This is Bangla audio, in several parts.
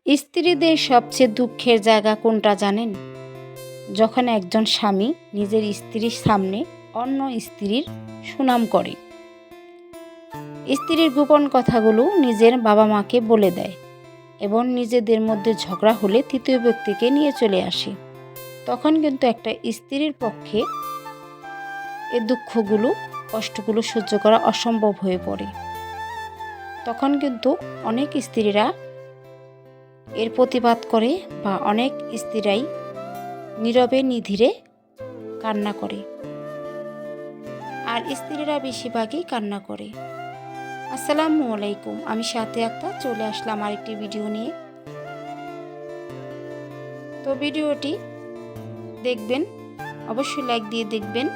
স্ত্রীদের সবচেয়ে দুঃখের জায়গা কোনটা জানেন? যখন একজন স্বামী নিজের স্ত্রীর সামনে অন্য স্ত্রীর সুনাম করে, স্ত্রীর গোপন কথাগুলো নিজের বাবা মাকে বলে দেয় এবং নিজেদের মধ্যে ঝগড়া হলে তৃতীয় ব্যক্তিকে নিয়ে চলে আসে। তখন কিন্তু একটা স্ত্রীর পক্ষে এই দুঃখগুলো, কষ্টগুলো সহ্য করা অসম্ভব হয়ে পড়ে। তখন কিন্তু অনেক স্ত্রীরা এর প্রতিবাদ করে বা অনেক স্ত্রীরাই নীরবে নিধিরে কান্না করে, আর স্ত্রীরা বেশিরভাগই কান্না করে। আসসালামু আলাইকুম, আমি সাথে একটা চলে আসলাম আরেকটি ভিডিও নিয়ে। তো ভিডিওটি দেখবেন, অবশ্যই লাইক দিয়ে দেখবেন,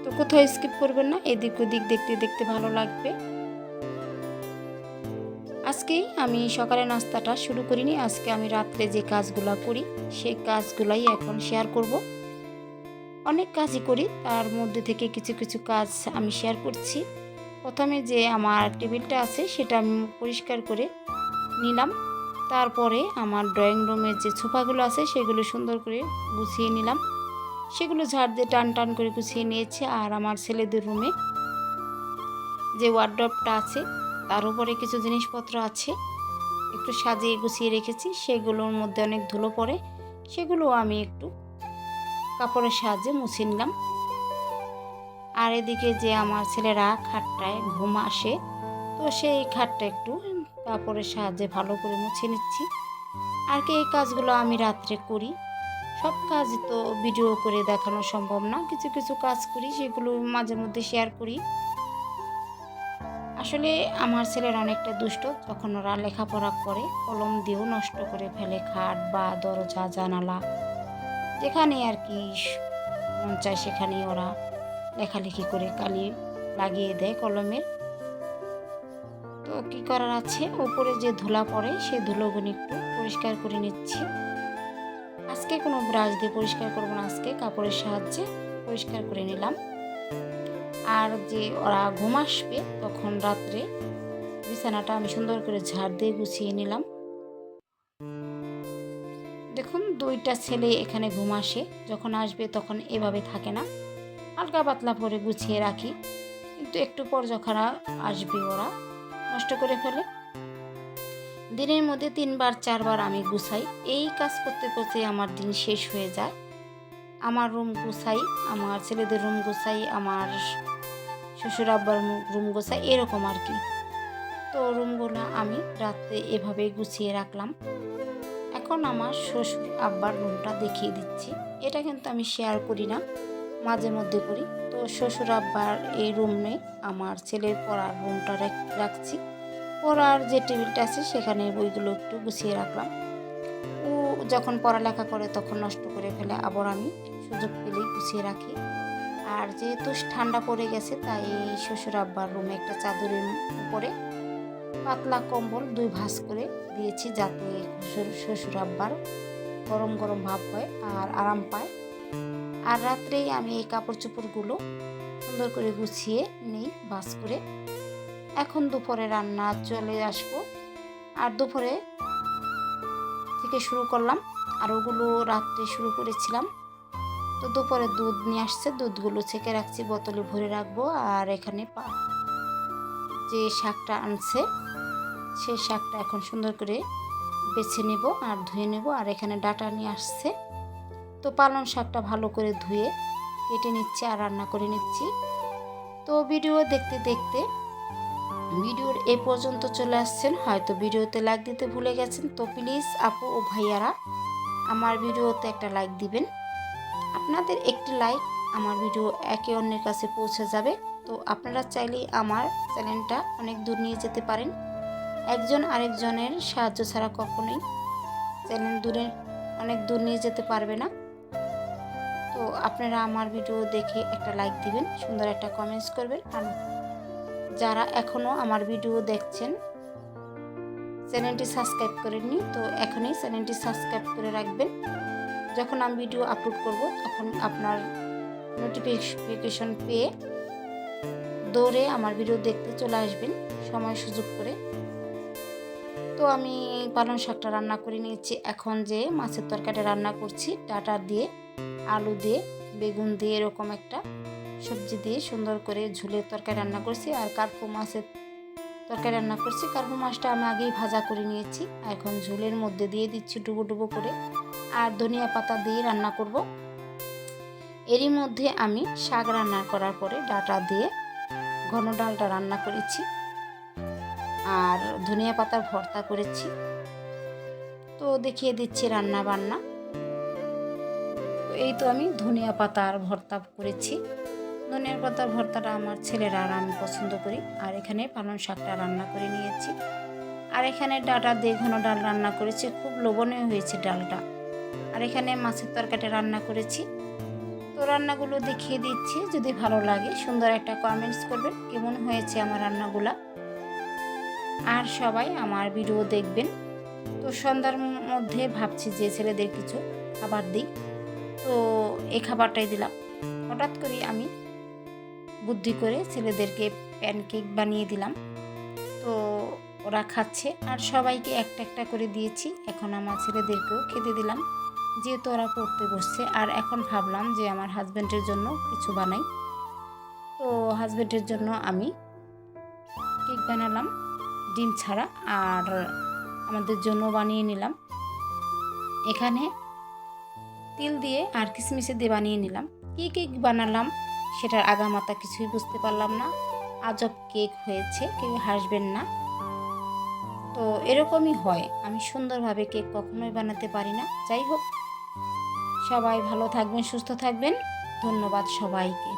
তো কোথাও স্কিপ করবেন না, এদিক ওদিক দেখতে দেখতে ভালো লাগবে। আজকেই আমি সকালে নাস্তাটা শুরু করিনি, আজকে আমি রাত্রে যে কাজগুলো করি সেই কাজগুলাই এখন শেয়ার করব। অনেক কাজই করি, তার মধ্যে থেকে কিছু কিছু কাজ আমি শেয়ার করছি। প্রথমে যে আমার টেবিলটা আছে সেটা আমি পরিষ্কার করে নিলাম। তারপরে আমার ড্রয়িং রুমের যে সোফাগুলো আছে সেগুলো সুন্দর করে গুছিয়ে নিলাম, সেগুলো ঝাড় দিয়ে টান টান করে গুছিয়ে নিয়েছি। আর আমার ছেলেদের রুমে যে ওয়ার্ডরোবটা আছে তার উপরে কিছু জিনিসপত্র আছে, একটু সাজিয়ে গুছিয়ে রেখেছি, সেগুলোর মধ্যে অনেক ধুলো পড়ে, সেগুলো আমি একটু কাপড়ের সাহায্যে মুছে নিলাম। আর এদিকে যে আমার ছেলেরা খাটটায় ঘুম আসে, তো সেই খাটটা একটু কাপড়ের সাহায্যে ভালো করে মুছে নিচ্ছি। আর কি এই কাজগুলো আমি রাত্রে করি, সব কাজ তো ভিডিও করে দেখানো সম্ভব না, কিছু কিছু কাজ করি সেগুলো মাঝে মধ্যে শেয়ার করি। আসলে আমার ছেলের অনেকটা দুষ্ট, যখন ওরা লেখাপড়া করে কলম দিয়েও নষ্ট করে ফেলে খাট বা দরজা জানালা, যেখানে আর কি মন চায় সেখানেই ওরা লেখালেখি করে কালি লাগিয়ে দেয় কলমের। তো কী করার আছে, ওপরে যে ধুলা পড়ে সেই ধুলোগুলো একটু পরিষ্কার করে নিচ্ছি। আজকে কোনো ব্রাশ দিয়ে পরিষ্কার করবো না, আজকে কাপড়ের সাহায্যে পরিষ্কার করে নিলাম। আর যে ওরা ঘুম আসবে তখন রাত্রে বিছানাটা আমি সুন্দর করে ঝাড় দিয়ে গুছিয়ে নিলাম। দেখুন, দুইটা ছেলে এখানে ঘুম আসে, যখন আসবে তখন এভাবে থাকে না, হালকা পাতলা করে গুছিয়ে রাখি, কিন্তু একটু পর যখন আসবে ওরা নষ্ট করে ফেলে। দিনের মধ্যে 3বার 4বার আমি গুছাই, এই কাজ করতে করতে আমার দিন শেষ হয়ে যায়। আমার রুম গুছাই, আমার ছেলেদের রুম গুছাই, আমার শ্বশুর আব্বার রুম গুছাই, এরকম আর কি। তো রুমগুলো আমি রাতে এভাবে গুছিয়ে রাখলাম। এখন আমার শ্বশুর আব্বার রুমটা দেখিয়ে দিচ্ছি। এটা কিন্তু আমি শেয়ার করি না, মাঝে মধ্যে করি। তো শ্বশুর আব্বার এই রুমে আমার ছেলের পড়ার রুমটা রাখছি। পড়ার যে টেবিলটা আছে সেখানে বইগুলো একটু গুছিয়ে রাখলাম। ও যখন পড়ালেখা করে তখন নষ্ট করে ফেলে, আবার আমি সুযোগ পেলেই গুছিয়ে রাখি। আর যেহেতু ঠান্ডা পড়ে গেছে তাই শ্বশুর আব্বার রুমে একটা চাদরের উপরে পাতলা কম্বল 2 ভাঁজ করে দিয়েছি, যাতে শ্বশুর আব্বার গরম গরম ভাব হয় আর আরাম পায়। আর রাত্রেই আমি এই কাপড় চোপড়গুলো সুন্দর করে গুছিয়ে নিই ভাঁজ করে। এখন দুপুরে রান্না চলে আসবো, আর দুপুরে থেকে শুরু করলাম, আর ওগুলো রাত্রে শুরু করেছিলাম। তো দুপুরে দুধ নিয়ে আসছে, দুধগুলো ছেঁকে রাখছি, বোতলে ভরে রাখবো। আর এখানে যে শাকটা আনছে সেই শাকটা এখন সুন্দর করে বেছে নেব আর ধুয়ে নেব। আর এখানে ডাঁটা নিয়ে আসছে, তো পালং শাকটা ভালো করে ধুয়ে কেটে নিচ্ছি আর রান্না করে নিচ্ছি। তো ভিডিও দেখতে দেখতে ভিডিওর এ পর্যন্ত চলে আসছেন, হয়তো ভিডিওতে লাইক দিতে ভুলে গেছেন, তো প্লিজ আপু ও ভাইয়ারা আমার ভিডিওতে একটা লাইক দিবেন। আপনাদের একটি লাইক আমার ভিডিও একে অন্যের কাছে পৌঁছে যাবে। তো আপনারা চাইলেই আমার চ্যানেলটা অনেক দূর নিয়ে যেতে পারেন, একজন আরেকজনের সাহায্য ছাড়া কখনোই চ্যানেল অনেক দূর নিয়ে যেতে পারবে না। তো আপনারা আমার ভিডিও দেখে একটা লাইক দিবেন, সুন্দর একটা কমেন্টস করবেন। আর যারা এখনও আমার ভিডিও দেখছেন চ্যানেলটি সাবস্ক্রাইব করেননি, তো এখনই চ্যানেলটি সাবস্ক্রাইব করে রাখবেন। যখন আমি ভিডিও আপলোড করব তখন আপনার নোটিফিকেশন পেয়ে দৌড়ে আমার ভিডিও দেখতে চলে আসবেন সময় সুযোগ করে। তো আমি পালং শাকটা রান্না করে নিয়েছি। এখন যে মাছের তরকারি রান্না করছি, ডাঁটা দিয়ে, আলু দিয়ে, বেগুন দিয়ে এরকম একটা সবজি দিয়ে সুন্দর করে ঝোলের তরকারি রান্না করছি। আর কার্পু মাছের তরকারি রান্না করছি। কার্পু মাছটা আমি আগেই ভাজা করে নিয়েছি। এখন ঝোলের মধ্যে দিয়ে দিচ্ছি ডুবো ডুবো করে, আর ধনিয়া পাতা দিয়ে রান্না করব। এরই মধ্যে আমি শাক রান্না করার পরে ডাঁটা দিয়ে ঘন ডালটা রান্না করেছি, আর ধনিয়া পাতার ভর্তা করেছি। তো দেখিয়ে দিচ্ছি রান্না বান্না। তো এই তো আমি ধনিয়া পাতার ভর্তা করেছি। ধনিয়া পাতার ভর্তাটা আমার ছেলেরা আর আমি পছন্দ করি। আর এখানে পালং শাকটা রান্না করে নিয়েছি। আর এখানে ডাঁটা দিয়ে ঘন ডাল রান্না করেছি, খুব লোভনীয় হয়েছে ডালটা। আর এখানে মাছের তরকারি রান্না করেছি। তো রান্নাগুলো দেখিয়ে দিচ্ছি, যদি ভালো লাগে সুন্দর একটা কমেন্টস করবেন কেমন হয়েছে আমার রান্নাগুলা। আর সবাই আমার ভিডিও দেখবেন। তো সন্ধ্যার মধ্যে ভাবছি যে ছেলেদের কিছু খাবার দিই, তো এই খাবারটাই দিলাম। হঠাৎ করে আমি বুদ্ধি করে ছেলেদেরকে প্যানকেক বানিয়ে দিলাম। তো ওরা খাচ্ছে, আর সবাইকে একটা একটা করে দিয়েছি। এখন আমার ছেলেদেরকেও খেতে দিলাম, যেহেতু ওরা পড়তে বসছে। আর এখন ভাবলাম যে আমার হাজব্যান্ডের জন্য কিছু বানাই। তো হাজব্যান্ডের জন্য আমি কেক বানালাম ডিম ছাড়া, আর আমাদের জন্য বানিয়ে নিলাম। এখানে তিল দিয়ে আর কিশমিশে দিয়ে বানিয়ে নিলাম। কী কেক বানালাম সেটার আগামাথা কিছুই বুঝতে পারলাম না। আজব কেক হয়েছে, কেউ হাসবেন না। তো এরকমই হয়, আমি সুন্দরভাবে কেক কখনোই বানাতে পারি না। যাই হোক, সবাই ভালো থাকবেন, সুস্থ থাকবেন। ধন্যবাদ সবাইকে।